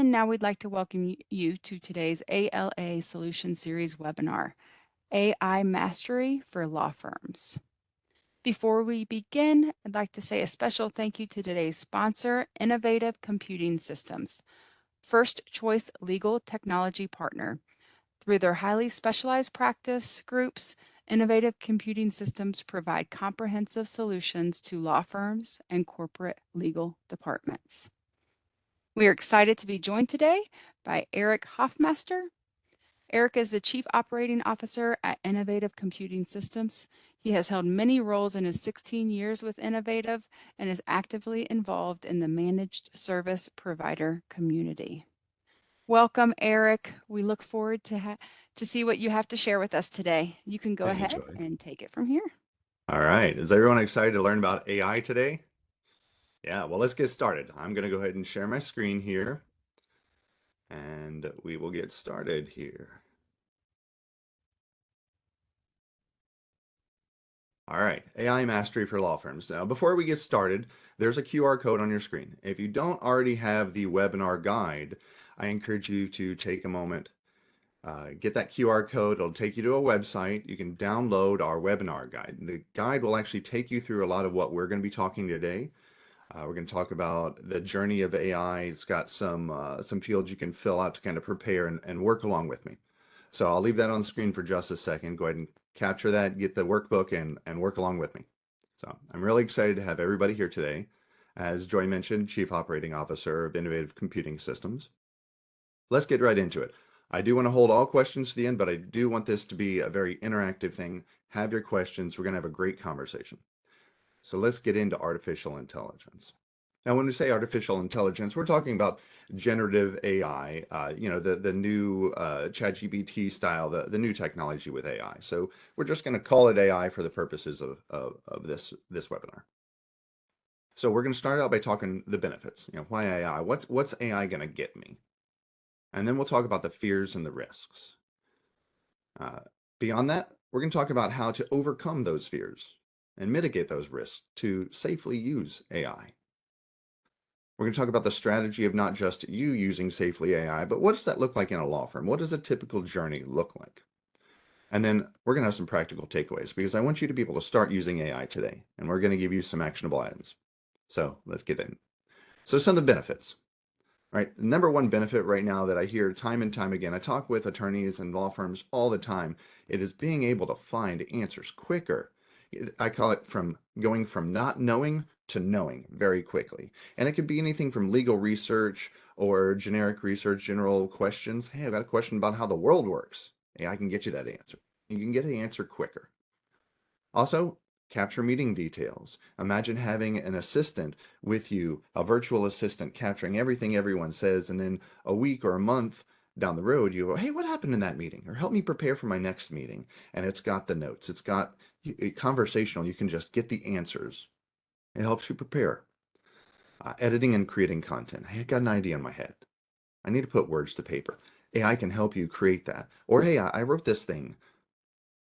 And now we'd like to welcome you to today's ALA Solution Series webinar, AI Mastery for Law Firms. Before we begin, I'd like to say a special thank you to today's sponsor, Innovative Computing Systems, first choice legal technology partner. Through their highly specialized practice groups, Innovative Computing Systems provide comprehensive solutions to law firms and corporate legal departments. We are excited to be joined today by Eric Hoffmaster. Eric is the Chief Operating Officer at Innovative Computing Systems. He has held many roles in his 16 years with Innovative and is actively involved in the managed service provider community. Welcome, Eric. We look forward to see what you have to share with us today. You can go Thank you, ahead Joy. and take it from here. All right. Is everyone excited to learn about AI today? Yeah, well, let's get started. I'm going to go ahead and share my screen here, and we will get started here. All right, AI Mastery for Law Firms. Now, before we get started, there's a QR code on your screen. If you don't already have the webinar guide, I encourage you to take a moment, get that QR code. It'll take you to a website. You can download our webinar guide. The guide will actually take you through a lot of what we're going to be talking today. We're going to talk about the journey of AI. It's got some fields you can fill out to kind of prepare and work along with me. So I'll leave that on the screen for just a second. Go ahead and capture that, get the workbook, and work along with me. So I'm really excited to have everybody here today. As Joy mentioned, Chief Operating Officer of Innovative Computing Systems. Let's get right into it. I do want to hold all questions to the end, but I do want this to be a very interactive thing. Have your questions. We're going to have a great conversation. So let's get into artificial intelligence. Now, when we say artificial intelligence, we're talking about generative AI, the new ChatGPT style, the new technology with AI. So we're just going to call it AI for the purposes of this webinar. So we're going to start out by talking the benefits. Why AI? What's AI going to get me? And then we'll talk about the fears and the risks. Beyond that, we're going to talk about how to overcome those fears and mitigate those risks to safely use AI. We're going to talk about the strategy of not just you using safely AI, but what does that look like in a law firm? What does a typical journey look like? And then we're going to have some practical takeaways because I want you to be able to start using AI today, and we're going to give you some actionable items. So let's get in. So some of the benefits. Right. Number one benefit right now that I hear time and time again, I talk with attorneys and law firms all the time, it is being able to find answers quicker. I call it from going from not knowing to knowing very quickly. And it could be anything from legal research or generic research, general questions. Hey, I've got a question about how the world works. Hey, I can get you that answer. You can get the answer quicker. Also, capture meeting details. Imagine having an assistant with you, a virtual assistant capturing everything everyone says, and then a week or a month down the road, you go, hey, what happened in that meeting? Or help me prepare for my next meeting. And it's got the notes. It's got conversational. You can just get the answers. It helps you prepare. Editing and creating content. Hey, I got an idea in my head. I need to put words to paper. AI can help you create that. Or, hey, I wrote this thing,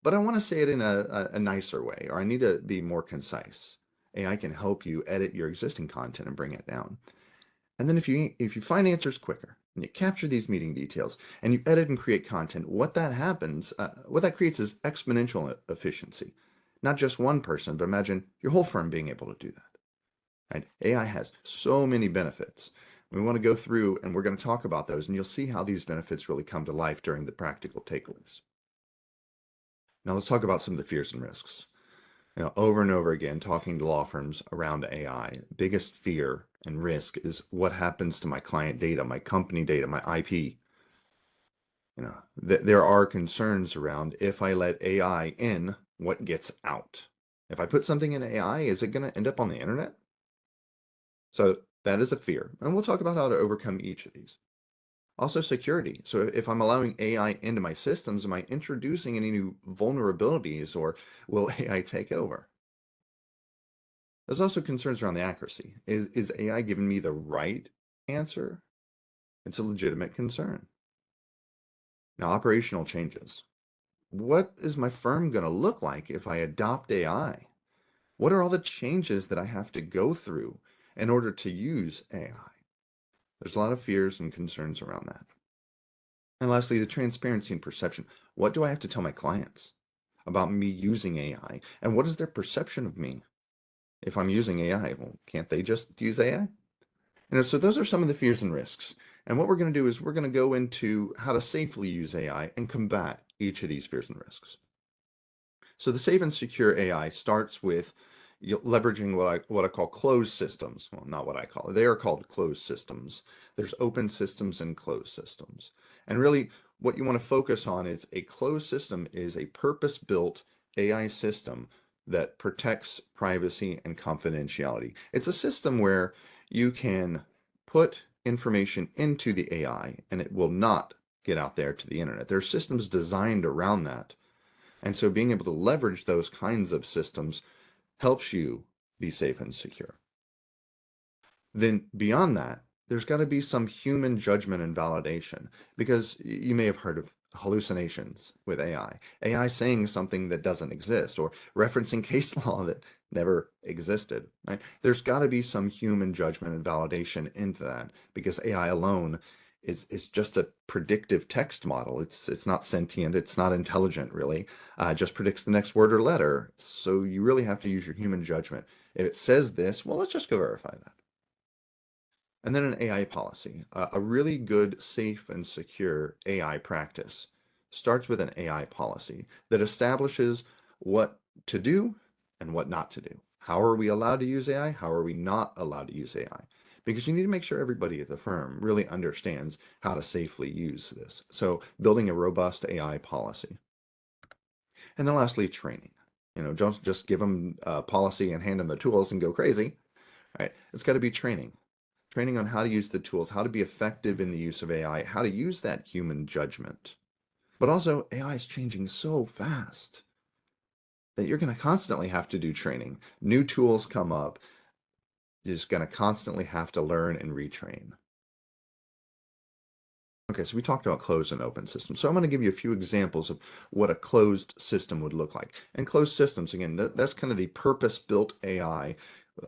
but I want to say it in a nicer way, or I need to be more concise. AI can help you edit your existing content and bring it down. And then if you find answers quicker and you capture these meeting details and you edit and create content, what that creates is exponential efficiency. Not just one person, but imagine your whole firm being able to do that. Right? AI has so many benefits. We want to go through and we're going to talk about those, and you'll see how these benefits really come to life during the practical takeaways. Now let's talk about some of the fears and risks. Over and over again, talking to law firms around AI, biggest fear and risk is what happens to my client data, my company data, my IP. There are concerns around if I let AI in, what gets out. If I put something in AI, is it going to end up on the internet? So that is a fear. And we'll talk about how to overcome each of these. Also security. So if I'm allowing AI into my systems, am I introducing any new vulnerabilities or will AI take over? There's also concerns around the accuracy. Is AI giving me the right answer? It's a legitimate concern. Now, operational changes. What is my firm going to look like if I adopt AI? What are all the changes that I have to go through in order to use AI? There's a lot of fears and concerns around that. And lastly, the transparency and perception. What do I have to tell my clients about me using AI? And what is their perception of me if I'm using AI? Well, can't they just use AI? So those are some of the fears and risks. And what we're going to do is we're going to go into how to safely use AI and combat each of these fears and risks. So the safe and secure AI starts with leveraging what I call closed systems. Well, not what I call it. They are called closed systems. There's open systems and closed systems. And really what you want to focus on is a closed system is a purpose-built AI system that protects privacy and confidentiality. It's a system where you can put information into the AI and it will not get out there to the internet. There are systems designed around that, and so being able to leverage those kinds of systems helps you be safe and secure. Then beyond that, there's got to be some human judgment and validation, because you may have heard of hallucinations with AI. AI saying something that doesn't exist or referencing case law that never existed, right? There's got to be some human judgment and validation into that, because AI alone is just a predictive text model. It's not sentient, it's not intelligent really. It just predicts the next word or letter. So you really have to use your human judgment. If it says this, well, let's just go verify that. And then an AI policy. A really good, safe, and secure AI practice starts with an AI policy that establishes what to do and what not to do. How are we allowed to use AI? How are we not allowed to use AI? Because you need to make sure everybody at the firm really understands how to safely use this. So building a robust AI policy. And then lastly, training. Don't just give them a policy and hand them the tools and go crazy, right? It's got to be training on how to use the tools, how to be effective in the use of AI, how to use that human judgment. But also, AI is changing so fast that you're going to constantly have to do training. New tools come up. You're just going to constantly have to learn and retrain. Okay, so we talked about closed and open systems. So I'm going to give you a few examples of what a closed system would look like. And closed systems, again, that's kind of the purpose-built AI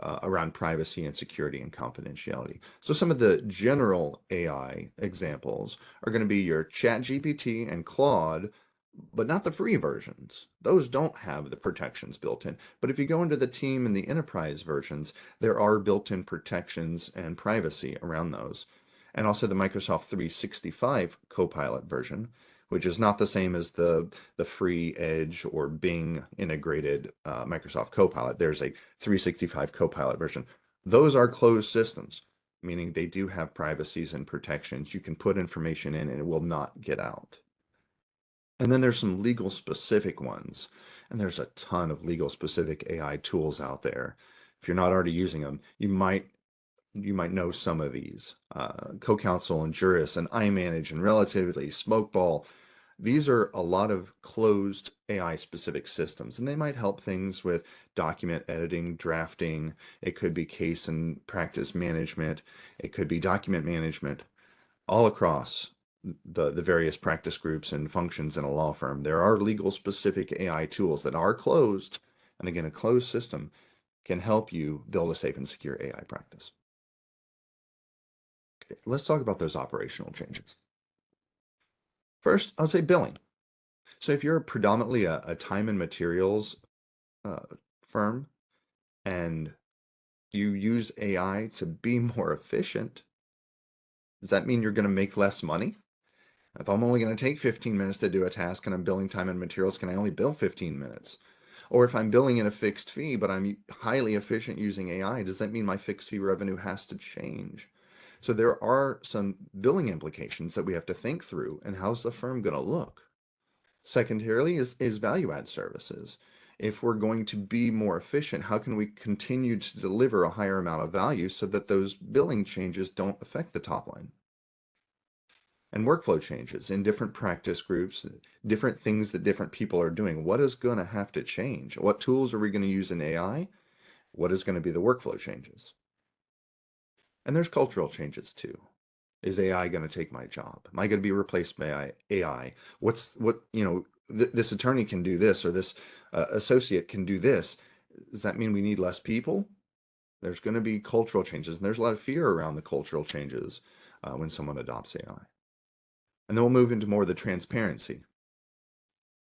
around privacy and security and confidentiality. So some of the general AI examples are going to be your ChatGPT and Claude, but not the free versions. Those don't have the protections built in. But if you go into the team and the enterprise versions, there are built-in protections and privacy around those. And also the Microsoft 365 Copilot version, which is not the same as the free Edge or Bing integrated Microsoft Copilot. There's a 365 Copilot version. Those are closed systems, meaning they do have privacies and protections. You can put information in and it will not get out. And then there's some legal specific ones, and there's a ton of legal specific AI tools out there. If you're not already using them, you might know some of these. CoCounsel and Juris and iManage and Relativity, Smokeball. These are a lot of closed AI specific systems, and they might help things with document editing, drafting. It could be case and practice management. It could be document management all across the various practice groups and functions in a law firm. There are legal specific AI tools that are closed. And again, a closed system can help you build a safe and secure AI practice. Okay, let's talk about those operational changes. First, I would say billing. So if you're predominantly a time and materials uh, firm and you use AI to be more efficient, does that mean you're going to make less money? If I'm only going to take 15 minutes to do a task and I'm billing time and materials, can I only bill 15 minutes? Or if I'm billing in a fixed fee, but I'm highly efficient using AI, does that mean my fixed fee revenue has to change? So there are some billing implications that we have to think through, and how's the firm going to look? Secondarily is value add services. If we're going to be more efficient, how can we continue to deliver a higher amount of value so that those billing changes don't affect the top line? And workflow changes in different practice groups, different things that different people are doing. What is going to have to change? What tools are we going to use in AI? What is going to be the workflow changes? And there's cultural changes too. Is AI going to take my job? Am I going to be replaced by AI? This attorney can do this, or this associate can do this. Does that mean we need less people? There's going to be cultural changes, and there's a lot of fear around the cultural changes when someone adopts AI. And then we'll move into more of the transparency.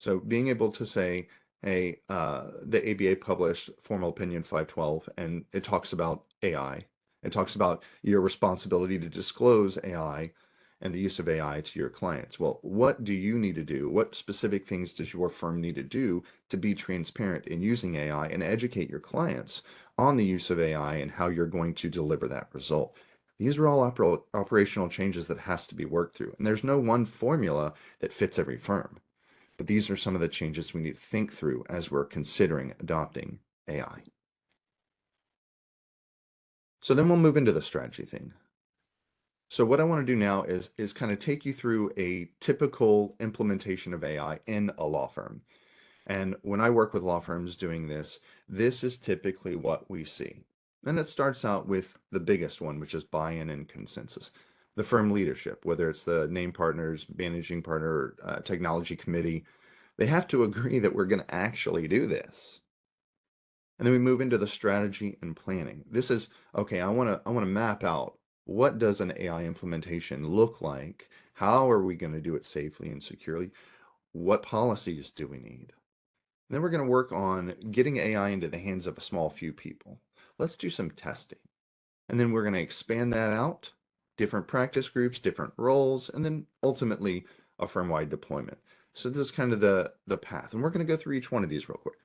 So being able to say, hey, the ABA published Formal Opinion 512, and it talks about AI. It talks about your responsibility to disclose AI and the use of AI to your clients. Well, what do you need to do? What specific things does your firm need to do to be transparent in using AI and educate your clients on the use of AI and how you're going to deliver that result? These are all operational changes that has to be worked through. And there's no one formula that fits every firm. But these are some of the changes we need to think through as we're considering adopting AI. So then we'll move into the strategy thing. So what I want to do now is kind of take you through a typical implementation of AI in a law firm. And when I work with law firms doing this, this is typically what we see. And it starts out with the biggest one, which is buy-in and consensus. The firm leadership, whether it's the name partners, managing partner, technology committee, they have to agree that we're going to actually do this. And then we move into the strategy and planning. This is, okay, I want to map out what does an AI implementation look like? How are we going to do it safely and securely? What policies do we need? And then we're going to work on getting AI into the hands of a small few people. Let's do some testing. And then we're going to expand that out, different practice groups, different roles, and then ultimately a firm-wide deployment. So this is kind of the path. And we're going to go through each one of these real quick.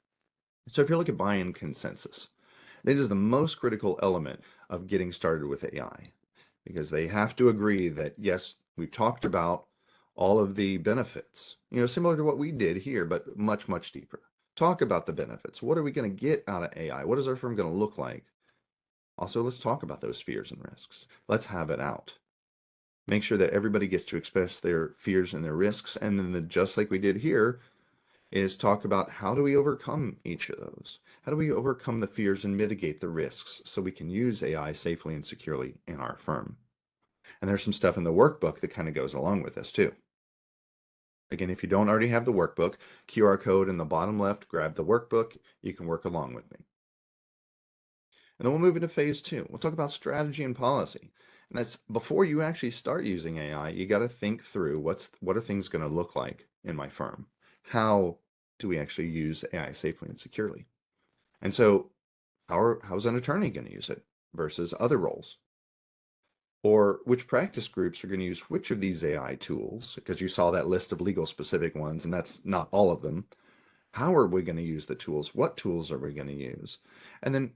So if you look at buy-in consensus, this is the most critical element of getting started with AI because they have to agree that, yes, we've talked about all of the benefits, similar to what we did here, but much, much deeper. Talk about the benefits. What are we going to get out of AI? What is our firm going to look like? Also, let's talk about those fears and risks. Let's have it out. Make sure that everybody gets to express their fears and their risks. And then just like we did here, is talk about how do we overcome each of those? How do we overcome the fears and mitigate the risks so we can use AI safely and securely in our firm? And there's some stuff in the workbook that kind of goes along with this too. Again, if you don't already have the workbook, QR code in the bottom left, grab the workbook. You can work along with me. And then we'll move into phase two. We'll talk about strategy and policy. And that's before you actually start using AI, you got to think through what are things going to look like in my firm? How do we actually use AI safely and securely? And so how's an attorney going to use it versus other roles? Or which practice groups are going to use which of these AI tools? Because you saw that list of legal specific ones, and that's not all of them. How are we going to use the tools? What tools are we going to use? And then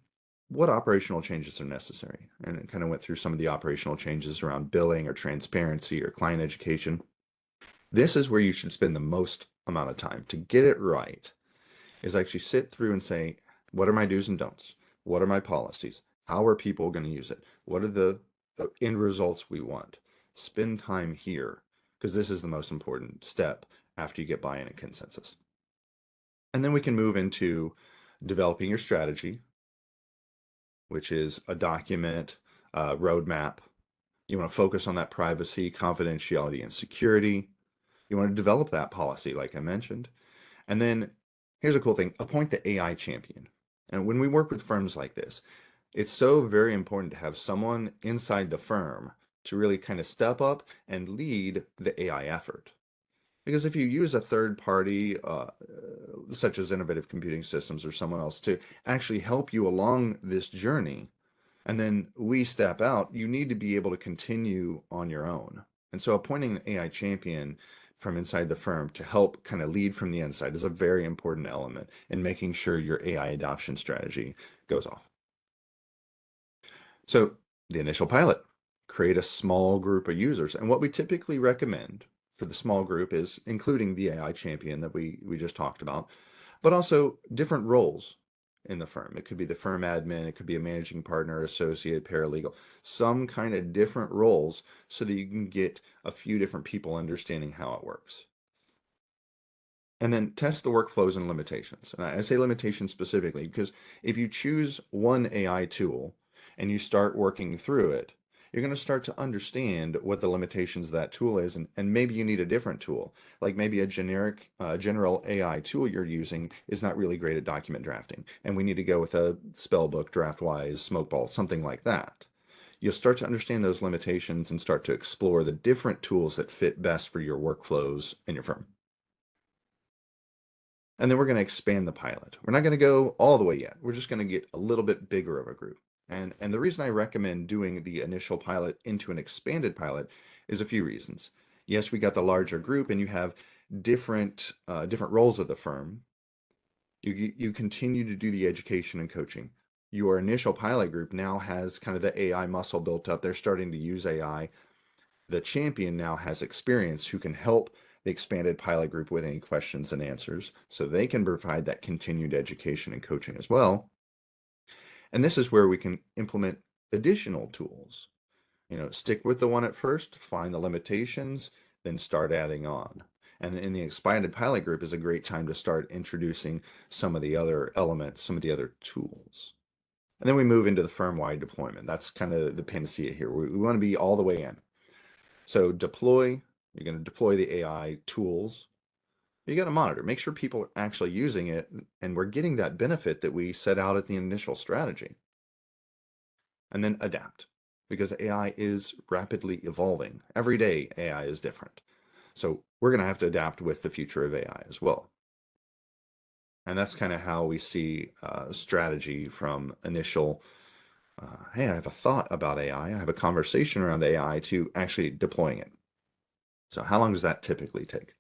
what operational changes are necessary? And it kind of went through some of the operational changes around billing or transparency or client education. This is where you should spend the most amount of time to get it right, is actually sit through and say, what are my do's and don'ts? What are my policies? How are people going to use it? What are the end results we want? Spend time here because this is the most important step after you get buy-in and consensus. And then we can move into developing your strategy, which is a document, roadmap. You want to focus on that privacy, confidentiality, and security. You want to develop that policy, like I mentioned. And then here's a cool thing, appoint the AI champion. And when we work with firms like this, it's so very important to have someone inside the firm to really kind of step up and lead the AI effort. Because if you use a third party, such as Innovative Computing Systems or someone else to actually help you along this journey, and then we step out, you need to be able to continue on your own. And so appointing an AI champion from inside the firm to help kind of lead from the inside is a very important element in making sure your AI adoption strategy goes off. So the initial pilot, create a small group of users. And what we typically recommend for the small group is including the AI champion that we just talked about, but also different roles in the firm. It could be the firm admin, it could be a managing partner, associate, paralegal, some kind of different roles so that you can get a few different people understanding how it works. And then test the workflows and limitations. And I say limitations specifically because if you choose one AI tool and you start working through it, you're going to start to understand what the limitations of that tool is, and maybe you need a different tool. Like maybe a general AI tool you're using is not really great at document drafting, and we need to go with a Spellbook, DraftWise, Smokeball, something like that. You'll start to understand those limitations and start to explore the different tools that fit best for your workflows and your firm. And then we're going to expand the pilot. We're not going to go all the way yet. We're just going to get a little bit bigger of a group. And the reason I recommend doing the initial pilot into an expanded pilot is a few reasons. Yes, we got the larger group and you have different roles of the firm. You continue to do the education and coaching. Your initial pilot group now has kind of the AI muscle built up. They're starting to use AI. The champion now has experience who can help the expanded pilot group with any questions and answers so they can provide that continued education and coaching as well. And this is where we can implement additional tools. Stick with the one at first, find the limitations, then start adding on. And in the expanded pilot group is a great time to start introducing some of the other elements, some of the other tools. And then we move into the firm-wide deployment. That's kind of the panacea here. We want to be all the way in. So you're going to deploy the AI tools. You got to monitor, make sure people are actually using it, and we're getting that benefit that we set out at the initial strategy. And then adapt, because AI is rapidly evolving. Every day, AI is different. So we're going to have to adapt with the future of AI as well. And that's kind of how we see strategy from initial, hey, I have a thought about AI, I have a conversation around AI, to actually deploying it. So how long does that typically take?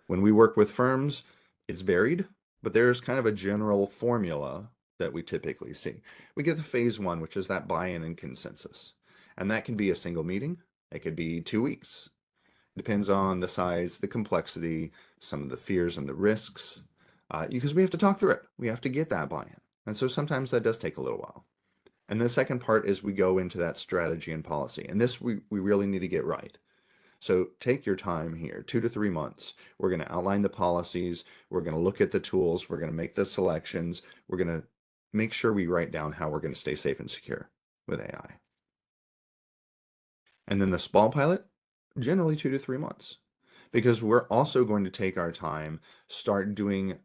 When we work with firms, it's varied, but there's kind of a general formula that we typically see. We get the phase one, which is that buy-in and consensus. And that can be a single meeting. It could be 2 weeks. It depends on the size, the complexity, some of the fears and the risks, because we have to talk through it. We have to get that buy-in. And so sometimes that does take a little while. And the second part is we go into that strategy and policy. And this we really need to get right. So take your time here, 2 to 3 months. We're going to outline the policies. We're going to look at the tools. We're going to make the selections. We're going to make sure we write down how we're going to stay safe and secure with AI. And then the small pilot, generally 2 to 3 months, because we're also going to take our time, start doing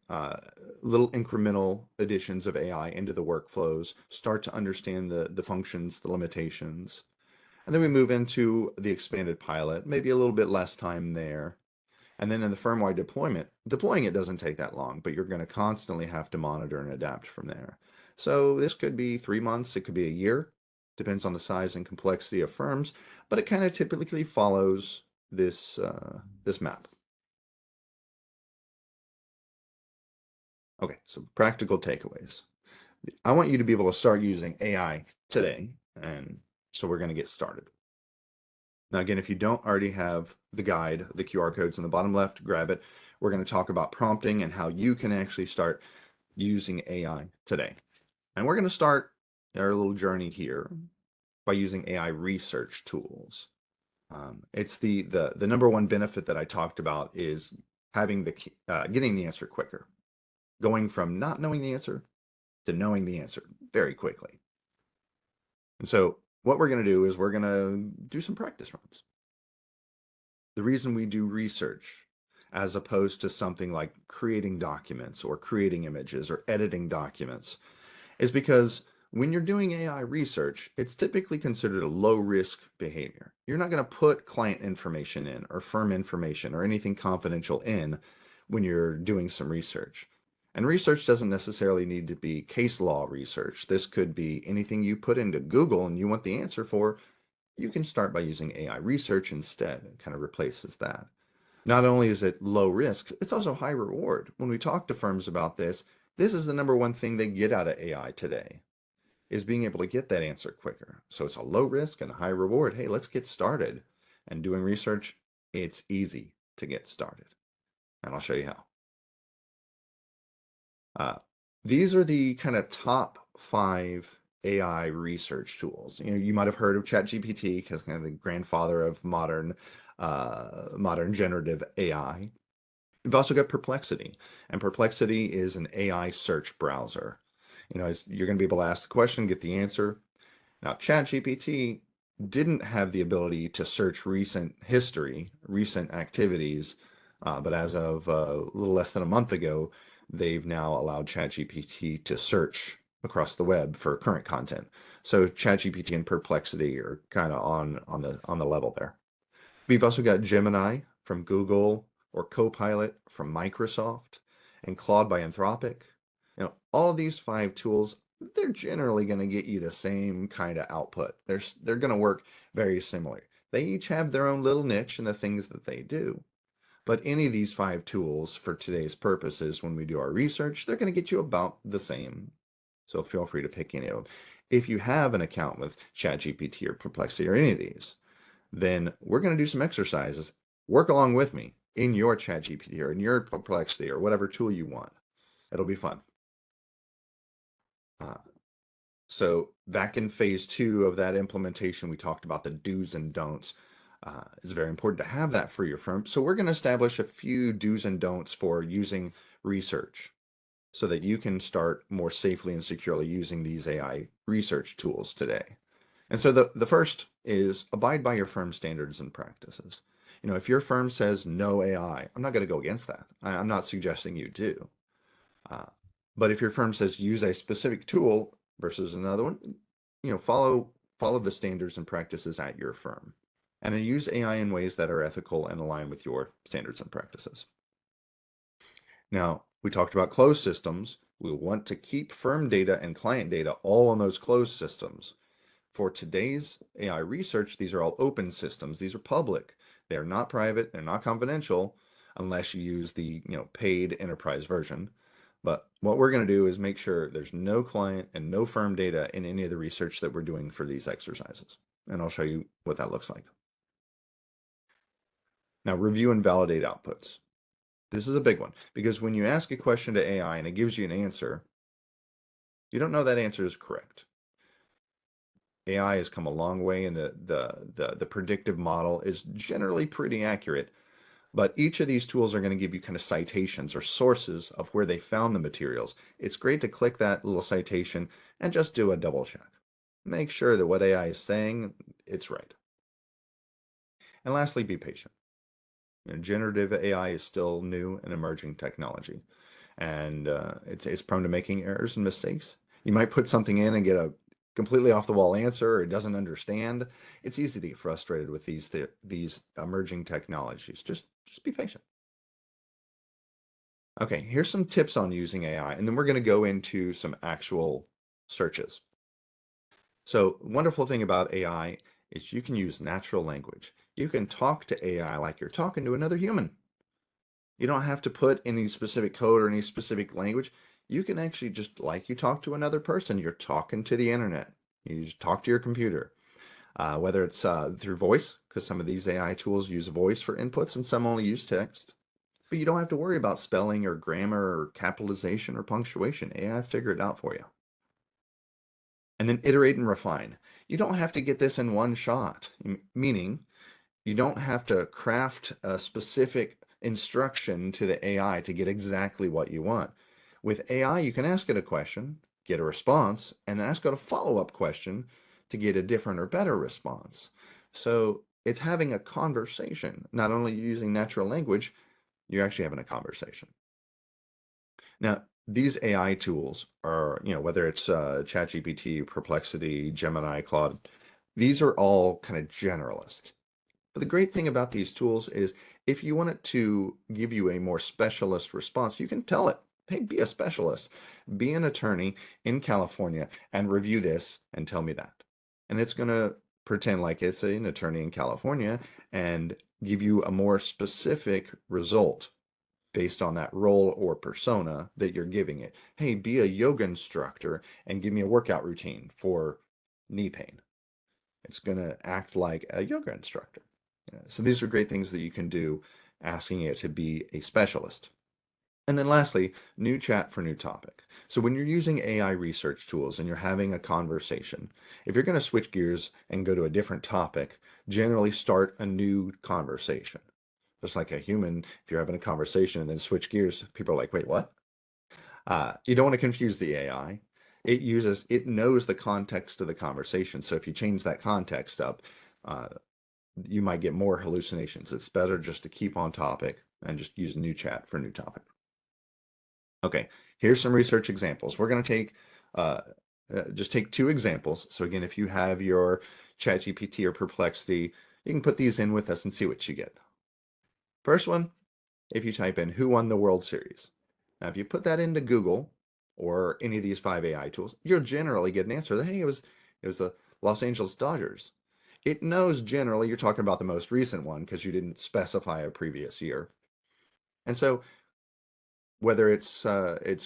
little incremental additions of AI into the workflows, start to understand the functions, the limitations. And then we move into the expanded pilot, maybe a little bit less time there. And then in the firm-wide deployment, deploying it doesn't take that long, but you're going to constantly have to monitor and adapt from there. So this could be 3 months, it could be a year, depends on the size and complexity of firms, but it kind of typically follows this map. Okay, so practical takeaways. I want you to be able to start using AI today, and so we're going to get started. Now, again, if you don't already have the guide, the QR codes in the bottom left, grab it. We're going to talk about prompting and how you can actually start using AI today. And we're going to start our little journey here by using AI research tools. It's the number one benefit that I talked about is having getting the answer quicker, going from not knowing the answer to knowing the answer very quickly. And so what we're going to do is we're going to do some practice runs. The reason we do research as opposed to something like creating documents or creating images or editing documents is because when you're doing AI research, it's typically considered a low risk behavior. You're not going to put client information in or firm information or anything confidential in when you're doing some research. And research doesn't necessarily need to be case law research. This could be anything you put into Google and you want the answer for. You can start by using AI research instead. It kind of replaces that. Not only is it low risk, it's also high reward. When we talk to firms about this is the number one thing they get out of AI today, is being able to get that answer quicker. So it's a low risk and a high reward. Hey, let's get started. And doing research, it's easy to get started. And I'll show you how. These are the kind of top 5 AI research tools. You might have heard of ChatGPT because kind of the grandfather of modern generative AI. You've also got Perplexity, and Perplexity is an AI search browser. You're going to be able to ask the question, get the answer. Now, ChatGPT didn't have the ability to search recent history, recent activities, but as of a little less than a month ago, they've now allowed ChatGPT to search across the web for current content. So ChatGPT and Perplexity are kind of on the level there. We've also got Gemini from Google or Copilot from Microsoft and Claude by Anthropic. All of these five tools, they're generally going to get you the same kind of output. They're going to work very similar. They each have their own little niche in the things that they do. But any of these five tools for today's purposes, when we do our research, they're going to get you about the same. So feel free to pick any of them. If you have an account with ChatGPT or Perplexity or any of these, then we're going to do some exercises. Work along with me in your ChatGPT or in your Perplexity or whatever tool you want. It'll be fun. Uh, so back in phase 2 of that implementation, we talked about the do's and don'ts. It's very important to have that for your firm. So we're going to establish a few do's and don'ts for using research so that you can start more safely and securely using these AI research tools today. And so the first is abide by your firm's standards and practices. If your firm says no AI, I'm not going to go against that. I'm not suggesting you do. Uh, but if your firm says use a specific tool versus another one, follow the standards and practices at your firm. And then use AI in ways that are ethical and align with your standards and practices. Now, we talked about closed systems. We want to keep firm data and client data all on those closed systems. For today's AI research, these are all open systems. These are public. They're not private. They're not confidential unless you use the paid enterprise version. But what we're going to do is make sure there's no client and no firm data in any of the research that we're doing for these exercises. And I'll show you what that looks like. Now, review and validate outputs. This is a big one because when you ask a question to AI and it gives you an answer, you don't know that answer is correct. AI has come a long way and the predictive model is generally pretty accurate. But each of these tools are going to give you kind of citations or sources of where they found the materials. It's great to click that little citation and just do a double check. Make sure that what AI is saying, it's right. And lastly, be patient. Generative AI is still new and emerging technology, and it's prone to making errors and mistakes. You might put something in and get a completely off the wall answer or it doesn't understand. It's easy to get frustrated with these emerging technologies. Just be patient. Okay, here's some tips on using AI, and then we're going to go into some actual searches. So, wonderful thing about AI is you can use natural language. You can talk to AI like you're talking to another human. You don't have to put any specific code or any specific language. You can actually just like you talk to another person. You're talking to the internet. You just talk to your computer, whether it's through voice, because some of these AI tools use voice for inputs and some only use text. But you don't have to worry about spelling or grammar or capitalization or punctuation. AI figure it out for you. And then iterate and refine. You don't have to get this in one shot, meaning you don't have to craft a specific instruction to the AI to get exactly what you want. With AI, you can ask it a question, get a response, and then ask it a follow-up question to get a different or better response. So it's having a conversation, not only using natural language, you're actually having a conversation. Now, these AI tools are, whether it's ChatGPT, Perplexity, Gemini, Claude, these are all kind of generalists. But the great thing about these tools is if you want it to give you a more specialist response, you can tell it, hey, be a specialist, be an attorney in California and review this and tell me that. And it's going to pretend like it's an attorney in California and give you a more specific result based on that role or persona that you're giving it. Hey, be a yoga instructor and give me a workout routine for knee pain. It's going to act like a yoga instructor. So these are great things that you can do asking it to be a specialist. And then lastly, new chat for new topic. So when you're using AI research tools and you're having a conversation, if you're going to switch gears and go to a different topic, generally start a new conversation. Just like a human, if you're having a conversation and then switch gears, people are like, wait, what? You don't want to confuse the AI. it knows the context of the conversation. So if you change that context up, uh, you might get more hallucinations. It's better just to keep on topic and just use new chat for new topic. Okay, here's some research examples. We're going to uh, just take two examples. So again, if you have your ChatGPT or Perplexity, you can put these in with us and see what you get. First one, if you type in who won the World Series. Now, if you put that into Google or any of these five AI tools, you'll generally get an answer that, hey, it was the Los Angeles Dodgers. It knows generally you're talking about the most recent one because you didn't specify a previous year. And so whether it's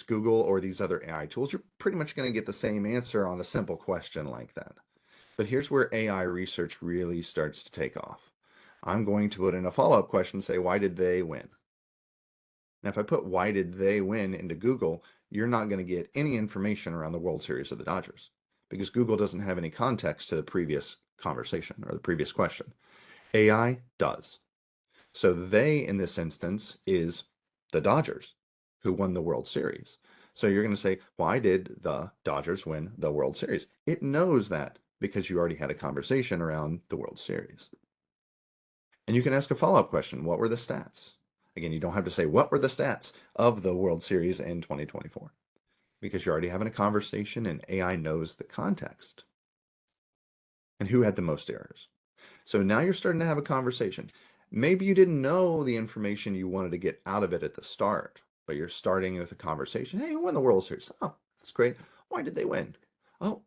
Google or these other AI tools, you're pretty much going to get the same answer on a simple question like that. But here's where AI research really starts to take off. I'm going to put in a follow-up question, say, why did they win? Now, if I put why did they win into Google, you're not going to get any information around the World Series of the Dodgers because Google doesn't have any context to the previous conversation or the previous question. AI does. So they, in this instance, is the Dodgers who won the World Series. So you're going to say, why did the Dodgers win the World Series? It knows that because you already had a conversation around the World Series. And you can ask a follow-up question. What were the stats? Again, you don't have to say, what were the stats of the World Series in 2024? Because you're already having a conversation and AI knows the context. And who had the most errors? So now you're starting to have a conversation. Maybe you didn't know the information you wanted to get out of it at the start, but you're starting with a conversation. Hey, who won the World Series? Oh, that's great. Why did they win? Oh,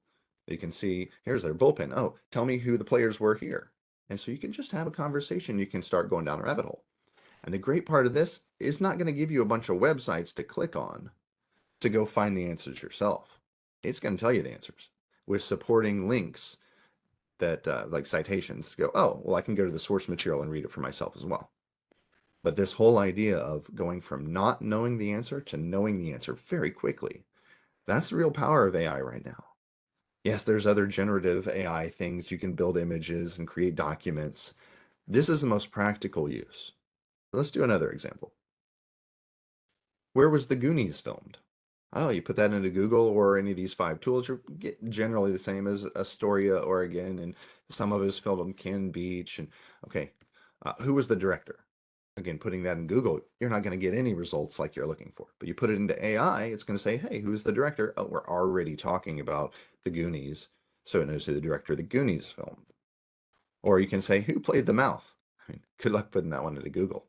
you can see here's their bullpen. Oh, tell me who the players were here. And so you can just have a conversation. You can start going down a rabbit hole. And the great part of this is not going to give you a bunch of websites to click on to go find the answers yourself. It's going to tell you the answers with supporting links that like citations go, oh, well, I can go to the source material and read it for myself as well. But this whole idea of going from not knowing the answer to knowing the answer very quickly, that's the real power of AI right now. Yes, there's other generative AI things. You can build images and create documents. This is the most practical use. Let's do another example. Where was the Goonies filmed? Oh, you put that into Google or any of these five tools, you're generally the same as Astoria, Oregon, and some of it is filmed on Cannon Beach. And okay, who was the director? Again, putting that in Google, you're not going to get any results like you're looking for. But you put it into AI, it's going to say, hey, who's the director? Oh, we're already talking about the Goonies, so it knows who the director of the Goonies film. Or you can say, who played the mouth? I mean, good luck putting that one into Google.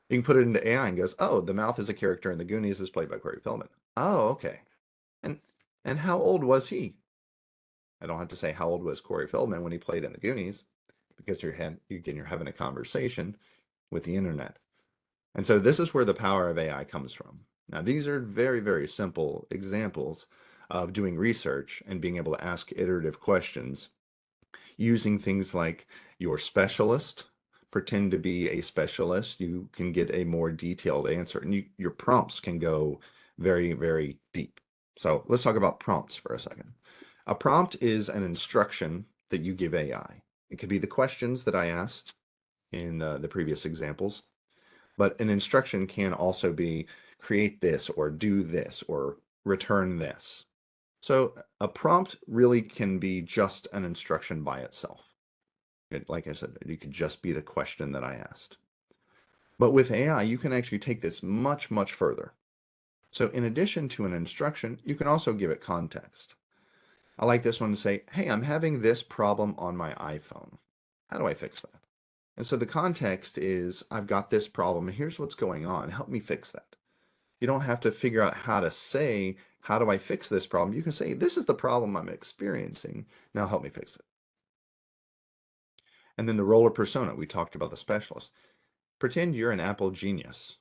You can put it into AI and goes, oh, the mouth is a character in the Goonies is played by Corey Feldman. Oh, okay. And and how old was he? I don't have to say how old was Corey Feldman when he played in the Goonies, because you're having a conversation with the internet. And so this is where the power of AI comes from. Now, these are very, very simple examples of doing research and being able to ask iterative questions using things like your specialist, pretend to be a specialist, you can get a more detailed answer, and your prompts can go very, very deep. So let's talk about prompts for a second. A prompt is an instruction that you give AI. It could be the questions that I asked in the previous examples, but an instruction can also be create this or do this or return this. So a prompt really can be just an instruction by itself. Like I said, it could just be the question that I asked. But with AI, you can actually take this much, much further. So in addition to an instruction, you can also give it context. I like this one to say, hey, I'm having this problem on my iPhone. How do I fix that? And so the context is, I've got this problem, and here's what's going on. Help me fix that. You don't have to figure out how to say, how do I fix this problem? You can say, this is the problem I'm experiencing. Now help me fix it. And then the role of persona, we talked about the specialist. Pretend you're an Apple genius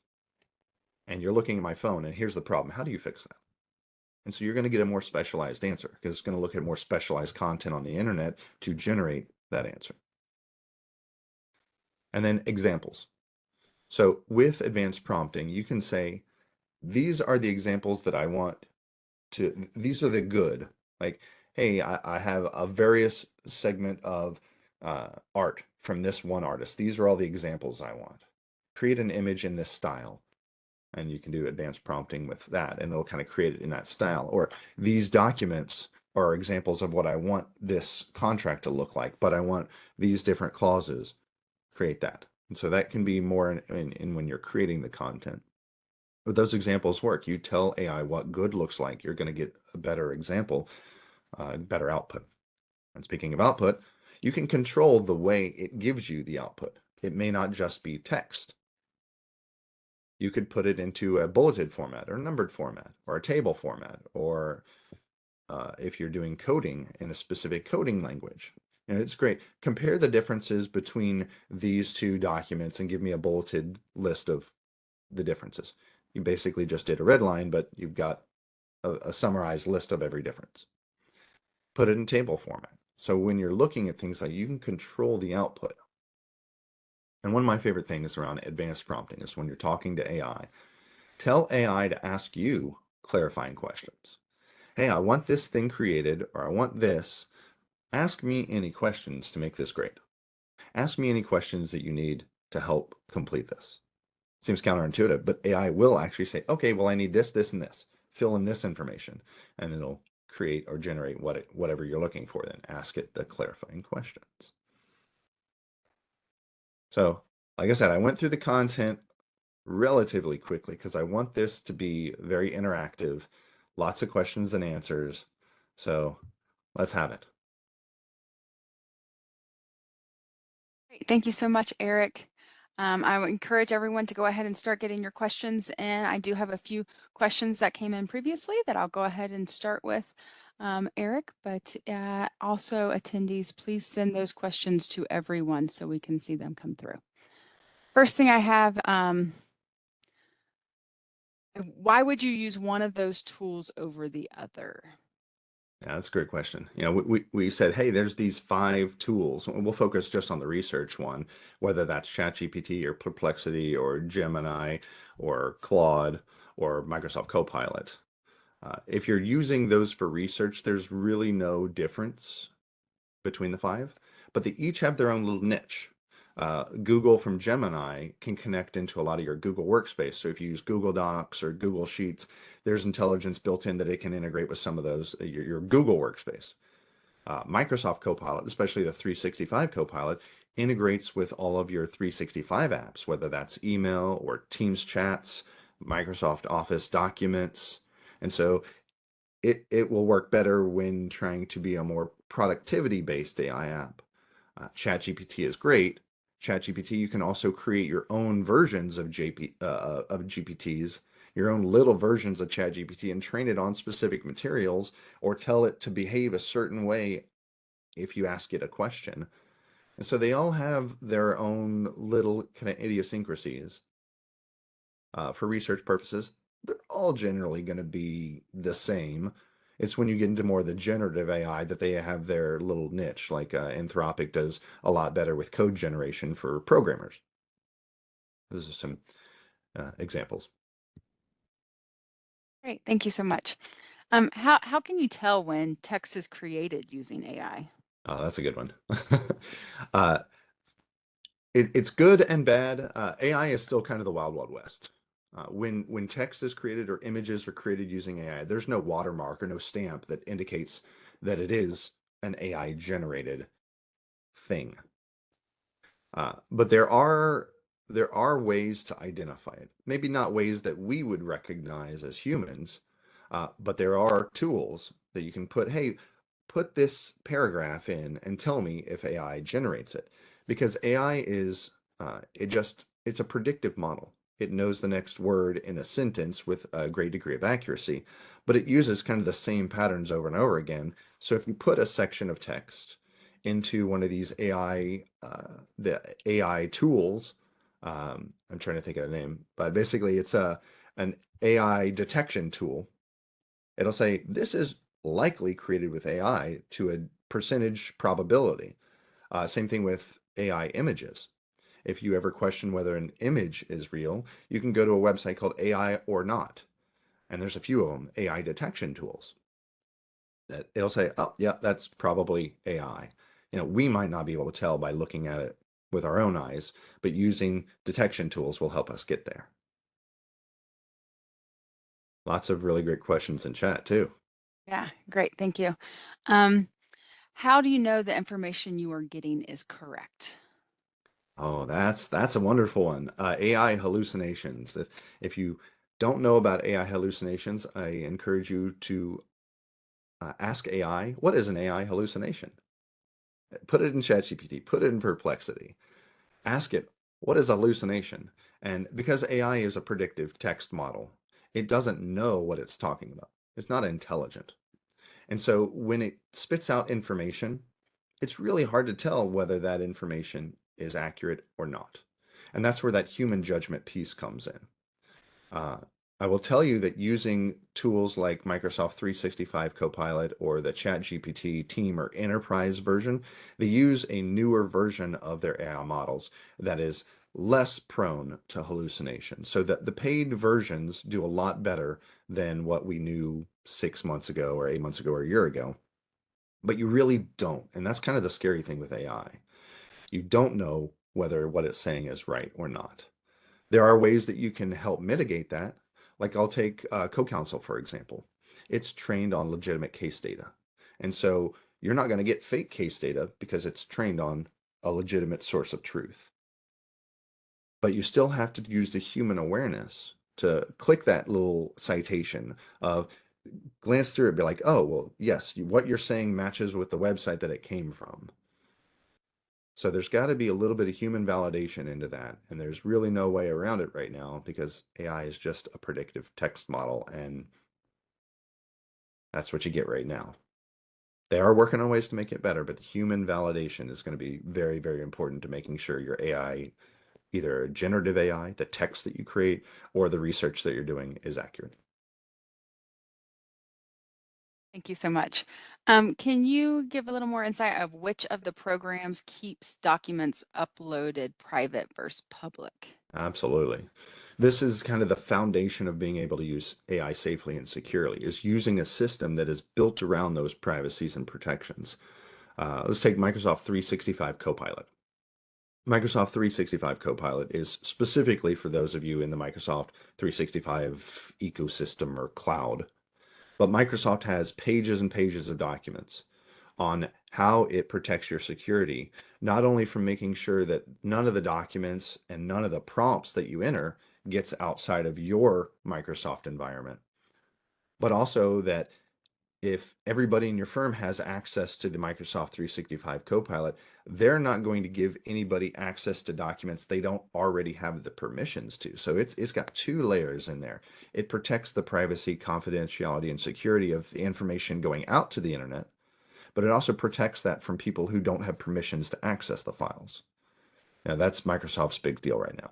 and you're looking at my phone and here's the problem. How do you fix that? And so you're going to get a more specialized answer because it's going to look at more specialized content on the internet to generate that answer. And then examples. So with advanced prompting, you can say, these are the examples that I want to, these are the good. Like, hey, I have a various segment of art from this one artist. These are all the examples I want. Create an image in this style. and you can do advanced prompting with that, and it'll kind of create it in that style. Or these documents are examples of what I want this contract to look like, but I want these different clauses. Create that. And so that can be more in when you're creating the content. But those examples work. You tell AI what good looks like, you're going to get a better example, better output. And speaking of output, you can control the way it gives you the output. It may not just be text. You could put it into a bulleted format or numbered format or a table format, or if you're doing coding in a specific coding language. And it's great. Compare the differences between these two documents and give me a bulleted list of the differences. You basically just did a red line, but you've got a summarized list of every difference. Put it in table format. So when you're looking at things like you can control the output. And one of my favorite things around advanced prompting is when you're talking to AI, tell AI to ask you clarifying questions. Hey, I want this thing created, or I want this. Ask me any questions to make this great. Ask me any questions that you need to help complete this. Seems counterintuitive, but AI will actually say, okay, well, I need this, this, and this. Fill in this information, and it'll create or generate whatever you're looking for. Then ask it the clarifying questions. So, like I said, I went through the content relatively quickly because I want this to be very interactive, lots of questions and answers. So let's have it. Great. Thank you so much, Eric. I would encourage everyone to go ahead and start getting your questions in. I do have a few questions that came in previously that I'll go ahead and start with, Eric, but also attendees, please send those questions to everyone so we can see them come through. First thing I have, why would you use one of those tools over the other? Yeah, that's a great question. We said, hey, there's these 5 tools. We'll focus just on the research one, whether that's ChatGPT or Perplexity or Gemini or Claude or Microsoft Copilot. If you're using those for research, there's really no difference between the 5, but they each have their own little niche. Google from Gemini can connect into a lot of your Google Workspace. So if you use Google Docs or Google Sheets, there's intelligence built in that it can integrate with some of those, your Google Workspace. Microsoft Copilot, especially the 365 Copilot, integrates with all of your 365 apps, whether that's email or Teams chats, Microsoft Office documents. And so it will work better when trying to be a more productivity-based AI app. ChatGPT is great. ChatGPT, you can also create your own versions of GPTs, your own little versions of ChatGPT, and train it on specific materials, or tell it to behave a certain way if you ask it a question. And so they all have their own little kind of idiosyncrasies. For research purposes, they're all generally going to be the same. It's when you get into more of the generative AI that they have their little niche, like Anthropic does a lot better with code generation for programmers. Those are some examples. Great, thank you so much. How can you tell when text is created using AI? Oh, that's a good one. uh, it's good and bad. AI is still kind of the wild, wild west. When text is created or images are created using AI, there's no watermark or no stamp that indicates that it is an AI generated thing. But there are ways to identify it. Maybe not ways that we would recognize as humans, but there are tools that you can put, hey, put this paragraph in and tell me if AI generates it. Because AI is it's a predictive model. It knows the next word in a sentence with a great degree of accuracy, but it uses kind of the same patterns over and over again. So if you put a section of text into one of these the AI tools. I'm trying to think of the name, but basically it's an AI detection tool. It'll say this is likely created with AI to a percentage probability. Same thing with AI images. If you ever question whether an image is real, you can go to a website called AI or Not, and there's a few of them, AI detection tools that it'll say, oh, yeah, that's probably AI. We might not be able to tell by looking at it with our own eyes, but using detection tools will help us get there. Lots of really great questions in chat too. Yeah, great. Thank you. Um, how do you know the information you are getting is correct? Oh, that's a wonderful one. AI hallucinations. If you don't know about AI hallucinations, I encourage you to ask AI, what is an AI hallucination? Put it in ChatGPT, put it in Perplexity. Ask it, what is hallucination? And because AI is a predictive text model, it doesn't know what it's talking about. It's not intelligent. And so when it spits out information, it's really hard to tell whether that information is accurate or not. And that's where that human judgment piece comes in. Uh, I will tell you that using tools like Microsoft 365 Copilot or the ChatGPT Team or Enterprise version, they use a newer version of their AI models that is less prone to hallucination. So that the paid versions do a lot better than what we knew 6 months ago or 8 months ago or a year ago. But you really don't. And that's kind of the scary thing with AI. You don't know whether what it's saying is right or not. There are ways that you can help mitigate that. Like I'll take CoCounsel, for example. It's trained on legitimate case data. And so you're not going to get fake case data because it's trained on a legitimate source of truth. But you still have to use the human awareness to click that little citation of glance through it, be like, oh, well, yes, what you're saying matches with the website that it came from. So there's got to be a little bit of human validation into that. And there's really no way around it right now because AI is just a predictive text model. And that's what you get right now. They are working on ways to make it better, but the human validation is going to be very, very important to making sure your AI, either generative AI, the text that you create, or the research that you're doing is accurate. Thank you so much. Can you give a little more insight of which of the programs keeps documents uploaded private versus public? Absolutely. This is kind of the foundation of being able to use AI safely and securely, is using a system that is built around those privacies and protections. Let's take Microsoft 365 Copilot. Microsoft 365 Copilot is specifically for those of you in the Microsoft 365 ecosystem or cloud. But Microsoft has pages and pages of documents on how it protects your security, not only from making sure that none of the documents and none of the prompts that you enter gets outside of your Microsoft environment, but also that if everybody in your firm has access to the Microsoft 365 Copilot, they're not going to give anybody access to documents they don't already have the permissions to. So it's got two layers in there. It protects the privacy, confidentiality, and security of the information going out to the internet, but it also protects that from people who don't have permissions to access the files. Now, that's Microsoft's big deal right now.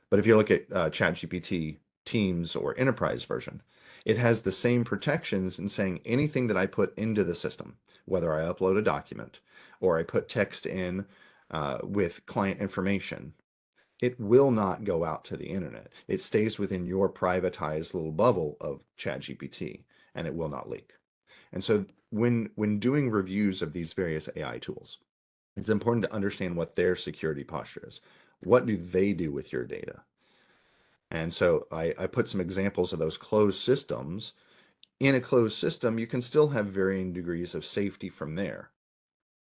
But if you look at ChatGPT Teams or Enterprise version, it has the same protections in saying anything that I put into the system, whether I upload a document or I put text in with client information, it will not go out to the internet. It stays within your privatized little bubble of ChatGPT and it will not leak. And so when doing reviews of these various AI tools, it's important to understand what their security posture is. What do they do with your data? And so I put some examples of those closed systems. In a closed system, you can still have varying degrees of safety from there.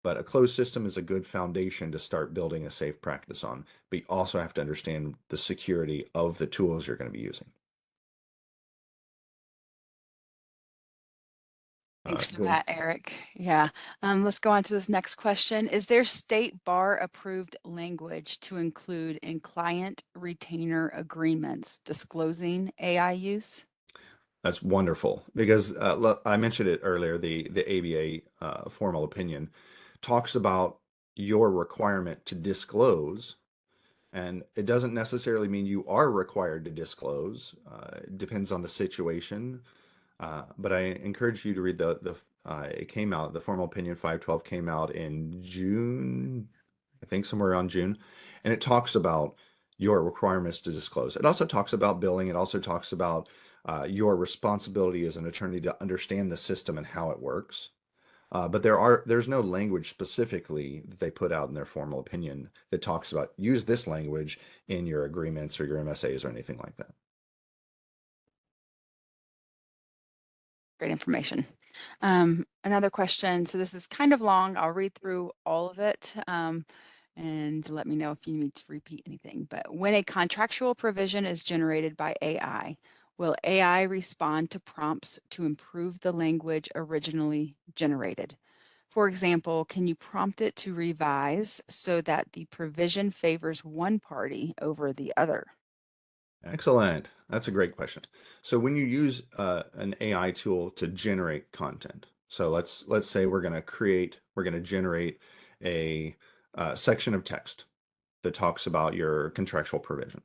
But a closed system is a good foundation to start building a safe practice on. But you also have to understand the security of the tools you're going to be using. Thanks for Good. that, Eric. Yeah. Let's go on to this next question. Is there state bar approved language to include in client retainer agreements disclosing AI use? That's wonderful because I mentioned it earlier. The ABA formal opinion talks about your requirement to disclose. And it doesn't necessarily mean you are required to disclose. It depends on the situation. But I encourage you to read it came out, the formal opinion 512 came out in June, I think somewhere around June. And it talks about your requirements to disclose. It also talks about billing. It also talks about your responsibility as an attorney to understand the system and how it works. But there's no language specifically that they put out in their formal opinion that talks about use this language in your agreements or your MSAs or anything like that. Great information. Another question. So this is kind of long. I'll read through all of it and let me know if you need to repeat anything. But when a contractual provision is generated by AI, will AI respond to prompts to improve the language originally generated? For example, can you prompt it to revise so that the provision favors one party over the other? Excellent. That's a great question. So when you use an AI tool to generate content, so let's say we're going to generate a section of text that talks about your contractual provision,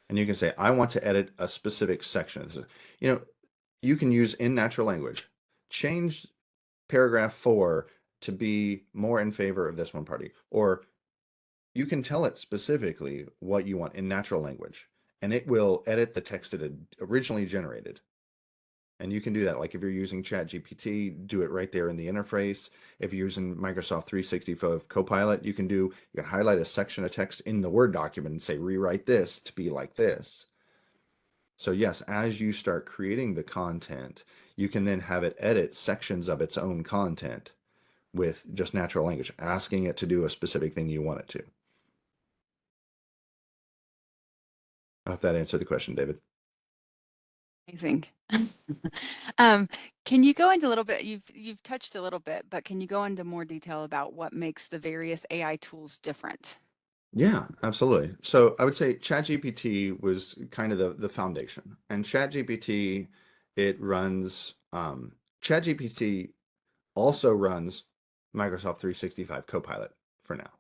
and you can say, I want to edit a specific section of this. You know, you can use in natural language, change paragraph 4 to be more in favor of this one party, or you can tell it specifically what you want in natural language, and it will edit the text it had originally generated. And you can do that. Like if you're using ChatGPT, do it right there in the interface. If you're using Microsoft 365 Copilot, you can highlight a section of text in the Word document and say, rewrite this to be like this. So yes, as you start creating the content, you can then have it edit sections of its own content with just natural language, asking it to do a specific thing you want it to. I hope that answered the question, David. Amazing. Um, can you go into a little bit, you've touched a little bit, but can you go into more detail about what makes the various AI tools different? Yeah, absolutely. So I would say ChatGPT was kind of the foundation. And ChatGPT, it runs ChatGPT also runs Microsoft 365 Copilot for now.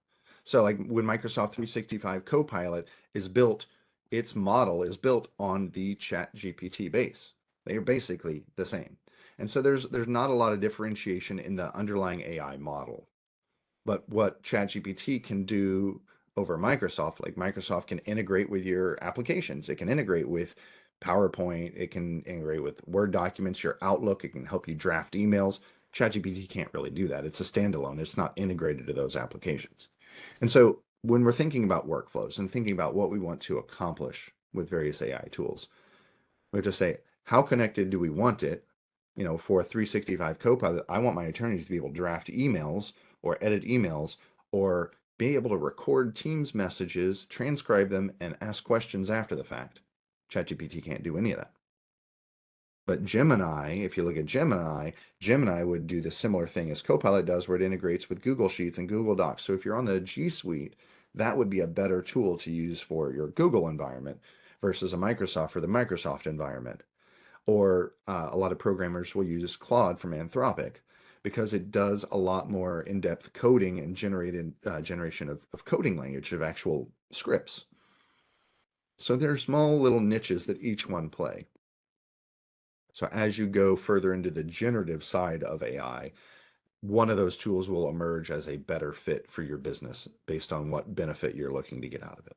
So like when Microsoft 365 Copilot is built, its model is built on the ChatGPT base. They are basically the same. And so there's not a lot of differentiation in the underlying AI model. But what ChatGPT can do over Microsoft, like Microsoft can integrate with your applications. It can integrate with PowerPoint. It can integrate with Word documents, your Outlook. It can help you draft emails. ChatGPT can't really do that. It's a standalone. It's not integrated to those applications. And so when we're thinking about workflows and thinking about what we want to accomplish with various AI tools, we have to say, how connected do we want it? You know, for a 365 Copilot, I want my attorneys to be able to draft emails or edit emails or be able to record Teams messages, transcribe them, and ask questions after the fact. ChatGPT can't do any of that. But Gemini, if you look at Gemini, Gemini would do the similar thing as Copilot does, where it integrates with Google Sheets and Google Docs. So if you're on the G Suite, that would be a better tool to use for your Google environment versus a Microsoft for the Microsoft environment. Or a lot of programmers will use Claude from Anthropic because it does a lot more in-depth coding and generation of coding language of actual scripts. So there are small little niches that each one play. So as you go further into the generative side of AI, one of those tools will emerge as a better fit for your business based on what benefit you're looking to get out of it.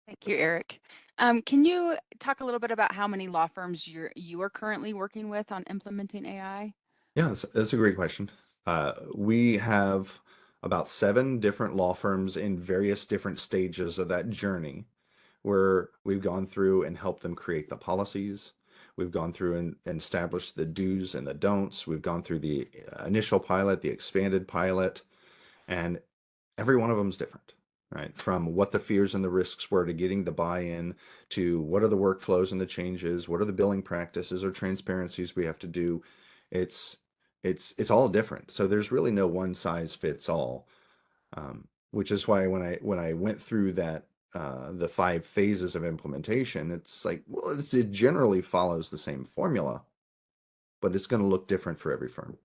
Thank you, Eric. Can you talk a little bit about how many law firms you are currently working with on implementing AI? Yeah, that's a great question. We have about 7 different law firms in various different stages of that journey where we've gone through and helped them create the policies. We've gone through and established the do's and the don'ts. We've gone through the initial pilot, the expanded pilot, and every one of them is different, right? From what the fears and the risks were to getting the buy-in to what are the workflows and the changes, what are the billing practices or transparencies we have to do. It's it's all different. So there's really no one size fits all, which is why when I went through that the 5 phases of implementation, it's like, well, it generally follows the same formula, but it's going to look different for every firm.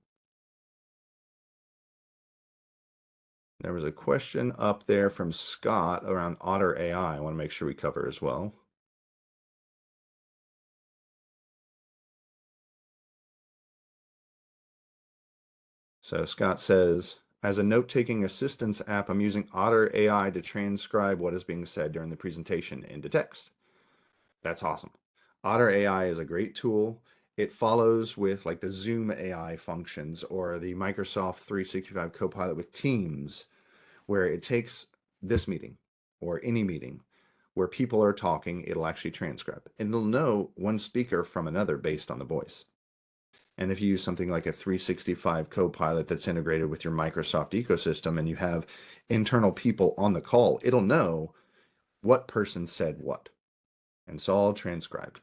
There was a question up there from Scott around Otter AI. I want to make sure we cover as well. So Scott says, as a note-taking assistance app, I'm using Otter AI to transcribe what is being said during the presentation into text. That's awesome. Otter AI is a great tool. It follows with like the Zoom AI functions or the Microsoft 365 Copilot with Teams, where it takes this meeting or any meeting where people are talking, it'll actually transcribe. And it'll know one speaker from another based on the voice. And if you use something like a 365 Copilot that's integrated with your Microsoft ecosystem and you have internal people on the call, it'll know what person said what. And it's all transcribed.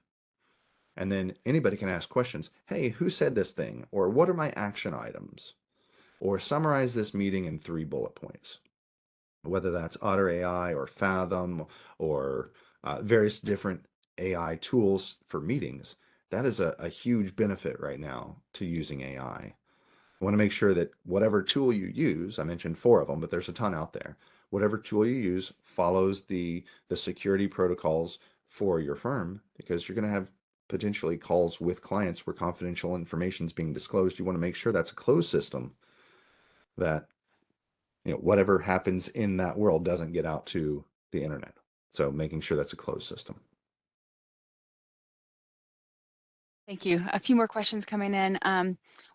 And then anybody can ask questions. Hey, who said this thing? Or what are my action items? Or summarize this meeting in 3 bullet points. Whether that's Otter AI or Fathom or various different AI tools for meetings, that is a huge benefit right now to using AI. I want to make sure that whatever tool you use, I mentioned 4 of them, but there's a ton out there. Whatever tool you use follows the security protocols for your firm because you're going to have potentially calls with clients where confidential information is being disclosed. You want to make sure that's a closed system that whatever happens in that world doesn't get out to the internet. So making sure that's a closed system. Thank you. A few more questions coming in.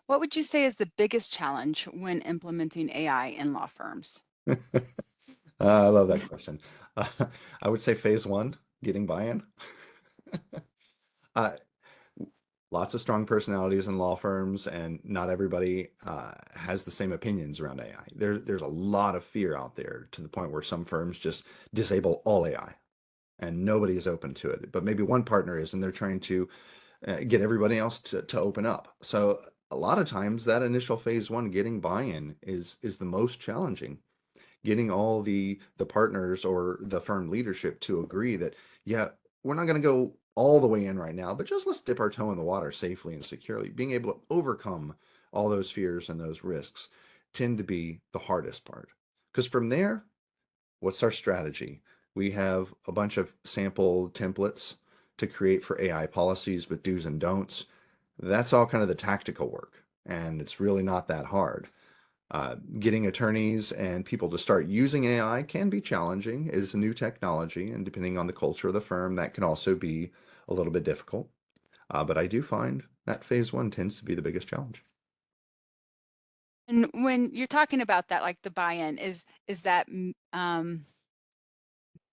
What would you say is the biggest challenge when implementing AI in law firms? I love that question. Uh, I would say phase one, getting buy-in. uh, Lots of strong personalities in law firms, and not everybody has the same opinions around AI. There's a lot of fear out there to the point where some firms just disable all AI and nobody is open to it. But maybe one partner is, and they're trying to get everybody else to open up. So a lot of times that initial phase one, getting buy-in, is the most challenging. Getting all the partners or the firm leadership to agree that, yeah, we're not going to go all the way in right now, but just let's dip our toe in the water safely and securely. Being able to overcome all those fears and those risks tend to be the hardest part. Because from there, what's our strategy? We have a bunch of sample templates to create for AI policies with do's and don'ts. That's all kind of the tactical work, and it's really not that hard. Getting attorneys and people to start using AI can be challenging, is a new technology, and depending on the culture of the firm, that can also be a little bit difficult. But I do find that phase one tends to be the biggest challenge. And when you're talking about that, like the buy-in, is that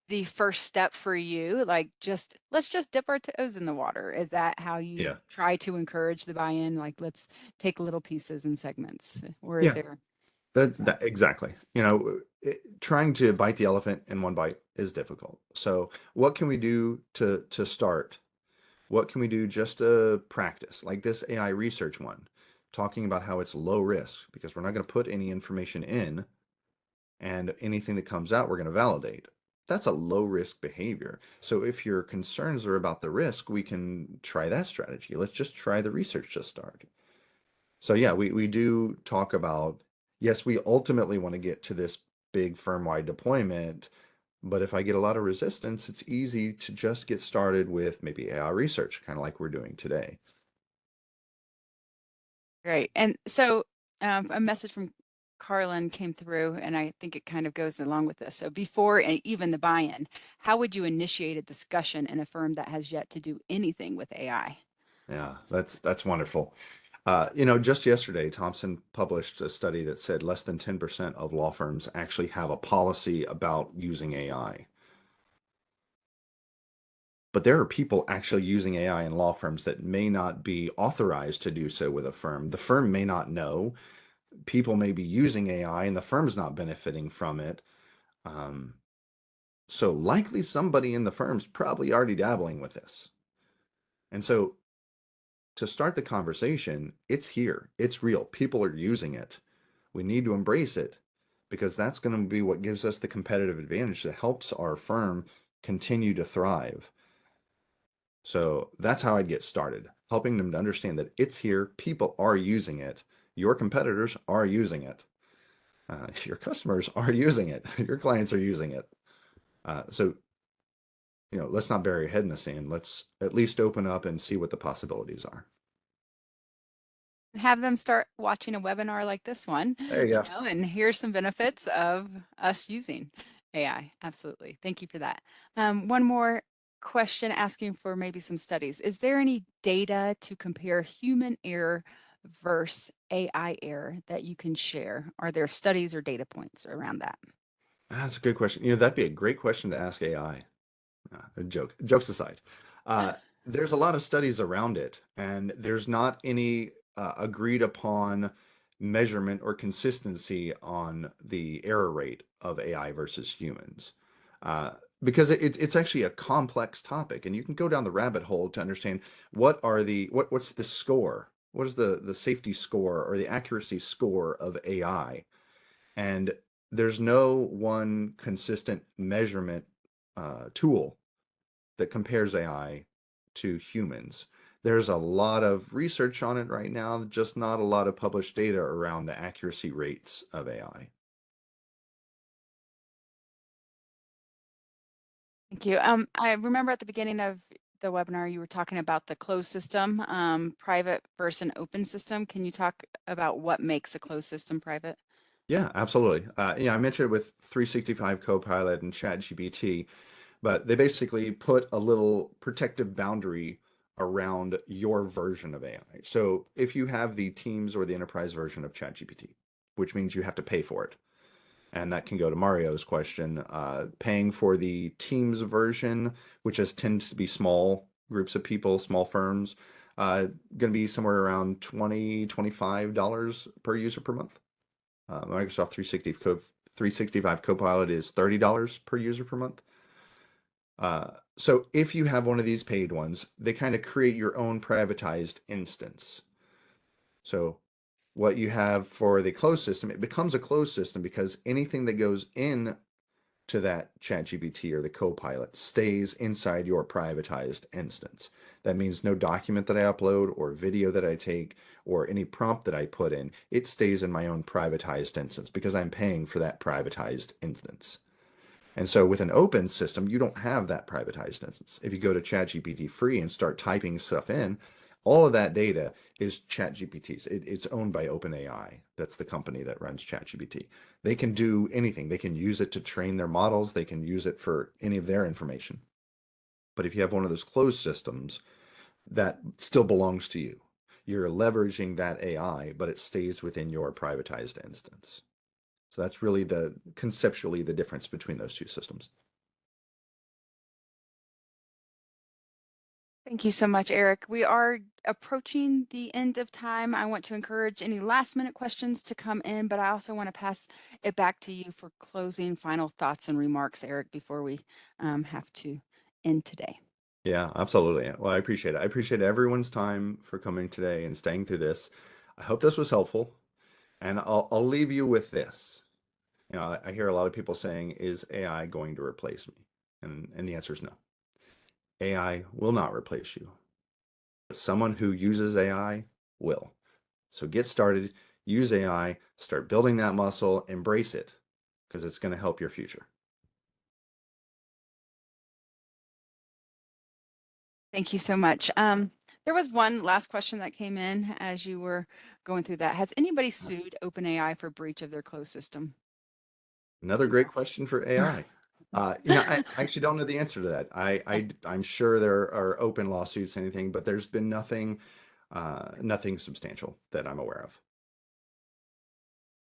the first step for you? Like just let's just dip our toes in the water. Is that how you Yeah. try to encourage the buy-in? Like let's take little pieces and segments, or is Yeah, there? that exactly. Trying to bite the elephant in one bite is difficult. So, what can we do to start? What can we do just to practice? Like this AI research one, talking about how it's low risk because we're not going to put any information in, and anything that comes out, we're going to validate. That's a low risk behavior. So if your concerns are about the risk, we can try that strategy. Let's just try the research to start. So yeah, we do talk about, yes, we ultimately want to get to this big firm-wide deployment, but if I get a lot of resistance, it's easy to just get started with maybe AI research, kind of like we're doing today. Great. And so a message from Carlin came through, and I think it kind of goes along with this. So before even the buy-in, how would you initiate a discussion in a firm that has yet to do anything with AI? Yeah, that's wonderful. Just yesterday, Thompson published a study that said less than 10% of law firms actually have a policy about using AI. But there are people actually using AI in law firms that may not be authorized to do so with a firm. The firm may not know. People may be using AI and the firm's not benefiting from it. Um, so likely somebody in the firm's probably already dabbling with this. And so to start the conversation, it's here, it's real. People are using it. We need to embrace it because that's going to be what gives us the competitive advantage that helps our firm continue to thrive. So that's how I'd get started, helping them to understand that it's here, people are using it, your competitors are using it, your customers are using it, your clients are using it. So let's not bury our head in the sand. Let's at least open up and see what the possibilities are. Have them start watching a webinar like this one, There you go. and here's some benefits of us using AI. Absolutely. Thank you for that. One more question asking for maybe some studies. Is there any data to compare human error versus AI error that you can share? Are there studies or data points around that? That's a good question. That'd be a great question to ask AI. Jokes aside, uh, there's a lot of studies around it, and there's not any agreed upon measurement or consistency on the error rate of AI versus humans. Uh, because it's actually a complex topic, and you can go down the rabbit hole to understand what's the score, what is the safety score or the accuracy score of AI, and there's no one consistent measurement tool that compares AI to humans. There's a lot of research on it right now, just not a lot of published data around the accuracy rates of AI. Thank you. I remember at the beginning of the webinar, you were talking about the closed system, private versus open system. Can you talk about what makes a closed system private? Yeah, absolutely. Yeah, I mentioned it with 365 Copilot and ChatGPT, but they basically put a little protective boundary around your version of AI. So if you have the Teams or the enterprise version of ChatGPT, which means you have to pay for it, and that can go to Mario's question. Paying for the Teams version, which tends to be small groups of people, small firms, going to be somewhere around $25 per user per month. Microsoft 365 Copilot is $30 per user per month. So if you have one of these paid ones, they kind of create your own privatized instance. So what you have for the closed system, it becomes a closed system because anything that goes in to that ChatGPT or the Copilot stays inside your privatized instance. That means no document that I upload or video that I take or any prompt that I put in, it stays in my own privatized instance because I'm paying for that privatized instance. And so with an open system, you don't have that privatized instance. If you go to ChatGPT free and start typing stuff in, all of that data is ChatGPT's. It's owned by OpenAI. That's the company that runs ChatGPT. They can do anything. They can use it to train their models. They can use it for any of their information. But if you have one of those closed systems, that still belongs to you. You're leveraging that AI, but it stays within your privatized instance. So that's really conceptually the difference between those two systems. Thank you so much, Eric. We are approaching the end of time. I want to encourage any last minute questions to come in, but I also want to pass it back to you for closing final thoughts and remarks, Eric, before we have to end today. Yeah, absolutely. Well, I appreciate it. I appreciate everyone's time for coming today and staying through this. I hope this was helpful, and I'll leave you with this. I hear a lot of people saying, "Is AI going to replace me?" And the answer is no. AI will not replace you. But someone who uses AI will. So get started, use AI, start building that muscle, embrace it, because it's going to help your future. Thank you so much. There was one last question that came in as you were going through that. Has anybody sued OpenAI for breach of their closed system? Another great question for AI. I actually don't know the answer to that. I'm sure there are open lawsuits, anything, but there's been nothing substantial that I'm aware of.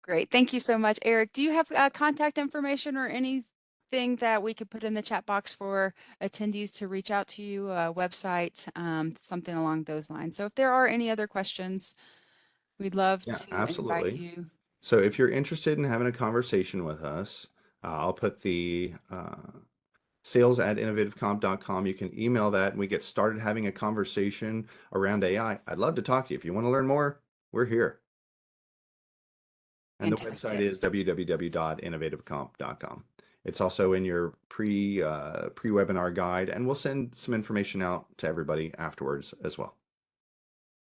Great. Thank you so much, Eric. Do you have contact information or anything that we could put in the chat box for attendees to reach out to you, a website, something along those lines? So if there are any other questions, we'd love Yeah, to invite absolutely. you. So if you're interested in having a conversation with us, I'll put the sales@innovativecomp.com. You can email that and we get started having a conversation around AI. I'd love to talk to you. If you want to learn more, we're here. And the website Fantastic. is www.innovativecomp.com. It's also in your pre-webinar guide, and we'll send some information out to everybody afterwards as well.